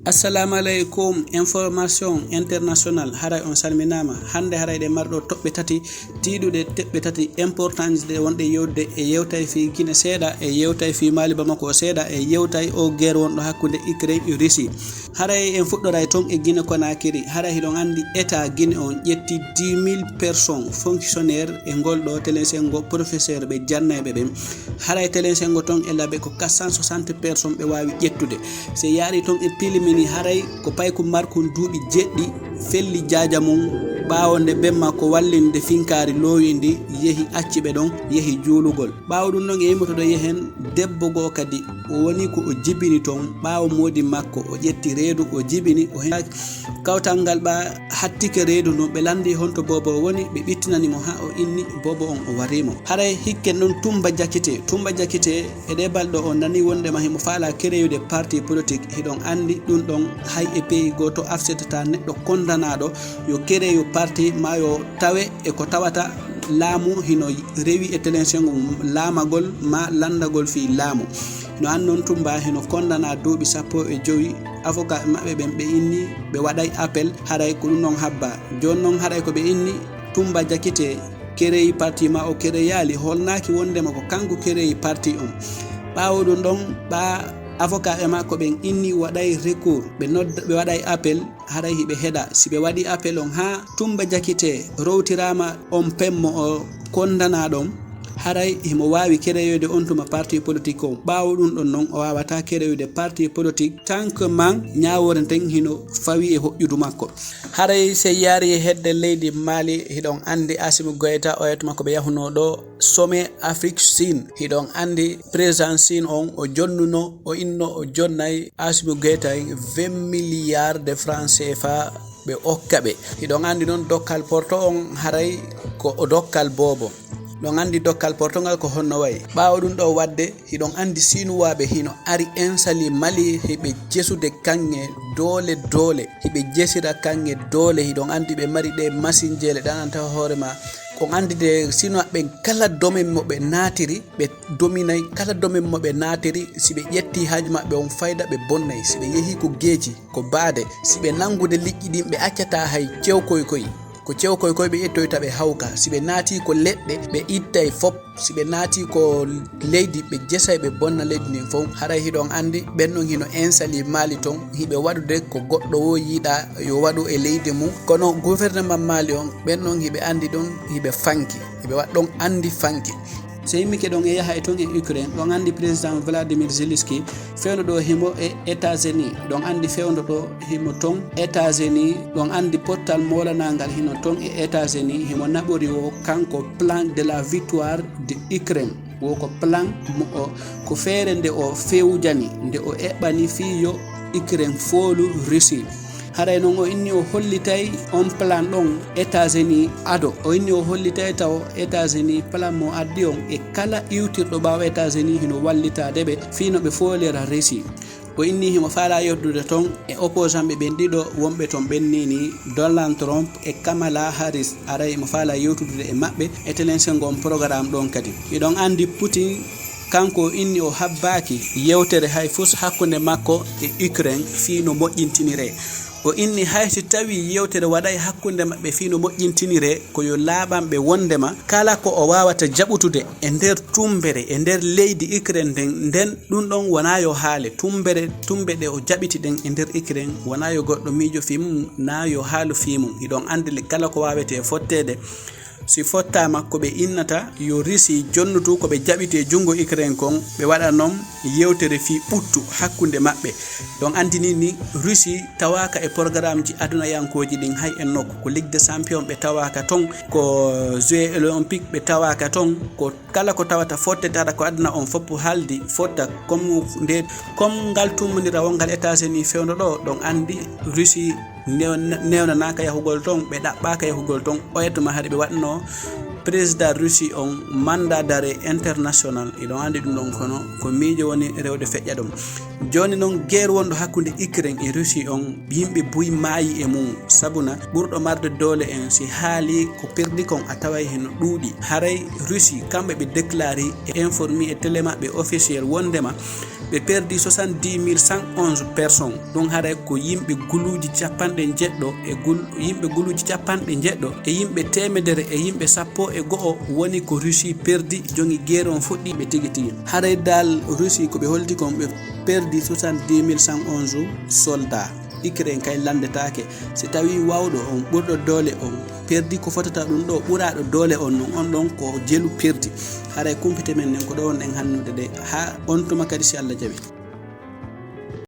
Assalamu alaikum. Information international haray on salminama. Hande haray de mardo tobbe tati tidude tebbe tati importance de wonde yewde e yewtay fi Guinea seeda e yewtay fi Mali Bamako seeda e yewtay o guerre wondo hakkunde Ukraine e Russie. Haray en fuddoray ton e Guinea Conakry. Haray hidon andi état Guinea on yetti 10,000 personnes fonctionnaires e goldo telensengo professeur be jannaybe be. Haray telensengo ton e labe ko 460 personnes be wawi jettude. Se yari ton e pilimi haray ko payko markon duubi jeddi felli jaaja mum baawonde bemma ko wallinde finkari lowindi yehi accibe don yehi juulugol baawo dum non e yimoto do yehen debbo go kadi o woni ko o jibini ton baawo modi makko o jetti reedu o jibini o hen kawtangal ba hattike reedu no be landi honto bobo woni be bittinani mo ha o inni bobo on o warimo haray hikken don tumba jakite e de baldo on nani wonde ma himo faala kereyude parti politique hidon andi dum don hay e pays goto afsetata neddo kondanado yo kereyo parti mayo tawe e ko tawata laamu hino rewi e telensengo laamagol ma landagol fi laamu no annon tumba hino kondana duubi 15 avocat mabbe be inni be waday appel haray ko non habba jonnon haray ko be inni tumba jakite kereyi parti ma o kereyali holnaki wondema ko kanko kereyi parti on bawo dum don ba avocat e makko ben inni waday recours be waday appel haray hibe heda sibe wadi appel on ha tumba jakite rowtirama on pemmo o kondana dom haray himo wawi kereyode on tuma parti politique o bawo dum don non o wawata kereyode parti politique tank man nyaawore ten hino fawi e hojjudu makko haray se yari hedde leydi Mali hidon andi Assimi Goïta o yetuma ko be yahuno do sommet Afrique Sine hidon andi président Sine on o jonnuno o inno o jonnay Assimi Goïta 20 milliards de francs CFA be okkabe hidon andi non dokkal porto on haray ko o dokkal bobo don andi dokkal portugal ko honno way baawo dum do wadde hidon andi sinuwabe hino ari ensali Mali hebe jesude kange dole hebe jesira kange dole hidon andi be mari de machine jele dananta hoorema ko andi de sino be kala domaine mo be natiri be dominay kala domaine mo be natiri sibe yetti haaji mabbe on fayda be bonnay sibe yehi ko geeji ko baade sibe nangude liƴƴi dimbe accata hay cewkoy ko cewkoy be ettoyta be hawka sibe naati ko ledde be ittay fop sibe naati ko leydi be jesay be bonna leydi nin fo haray hidon andi bennon hino ensali Mali ton hibe wadude ko goddo wo yida yo wadu e leydi mum kono gouvernement Mali on bennon hibe andi don hibe fanki hibe waddon andi fanki se yimɓe ke ɗon e yaha e ton e Ukraine ɗon andi président Vladimir Zelensky fewno ɗo himo e États-Unis ɗon andi fewno ɗo himo ton États-Unis ɗon andi pottal molanangal hino ton e États-Unis himo naɓori o kanko plan de la victoire de Ukraine wo ko plan mo o ko feere nde o fewjani nde o eɓɓani fi yo Ukraine foolu Russie haray non o inni o hollitay on plan don États-Unis ado o inni o hollitay taw États-Unis plan mo addi on e kala iwtirdo bawo États-Unis hino wallitade be fino be folera Russie o inni himo faala yoddude ton e opposant be bendido wombe ton bennini Donald Trump e Kamala Harris aray mo faala yewtude e mabbe e telensengo programme don kadi idon andi Putin kanko inni o habbaki yewtere hay fus hakkunde makko e Ukraine fino moƴƴintinire o inni hayti tawi yewtere waday hakkunde mabbe fino moƴƴintinire ko yo laabambe wondema kala ko o wawata jabutude e nder tumbere e nder leydi Ukraine den dum don wana yo haale tumbede o jabiti den e nder Ukraine wana yo goddo miijo fi mum na yo haalu fi mum idon andile kala ko wawete fottede si fottama ko be innata yo Russie jonnutu ko be jabite jungo Ukraine kon be wada non yewtere fi buttu hakkunde mabbe don andini ni Russie tawaka e programme ji aduna yankoji din hay en nokko ko Ligue des Champions be tawaka ton ko Jeux olympiques be tawaka ton ko kala ko tawata fotte tada ko aduna on foppu haldi fotta comme ngal tumundira wongal États-Unis fewno do don andi Russie newna naka yahugol ton be dabbaka yahugol ton o yetuma hade be wadno président Russie on mandat d'arrêt international iɗon andi ɗum ɗon kono ko miijo woni rewde feƴƴa ɗum. Joni noon guerre wonɗo hakkude Ukraine e Russie on yimɓe buy maayi e mum sabuna ɓurɗo marde doole en si haali ko perdi kon a taway heno ɗuuɗi. Haray Russie kamɓe ɓe déclaré e informé e télé maɓɓe officiel wondema ɓe perdi 70 111 personnes. ɗum haray ko yimɓe guluji capanɗe jeɗɗo yimɓe guluji capanɗe jeɗɗo e yimɓe temedere e yimɓe 11 woni ko Russie perdi jongi guerre on fuɗɗi ɓe tigi tigi. Haray dal Russie ko ɓe holdi kon ɓe perdi 70 111 soldats. Ukraine kay landetake si tawi wawɗo on ɓurɗo doole on perdi ko fotata ɗum ɗo ɓuraɗo doole on non on ɗon ko jelu perdi. Haray kumpite men nen ko ɗo on en hannude de ha on tuma kadi si Allah jaɓi.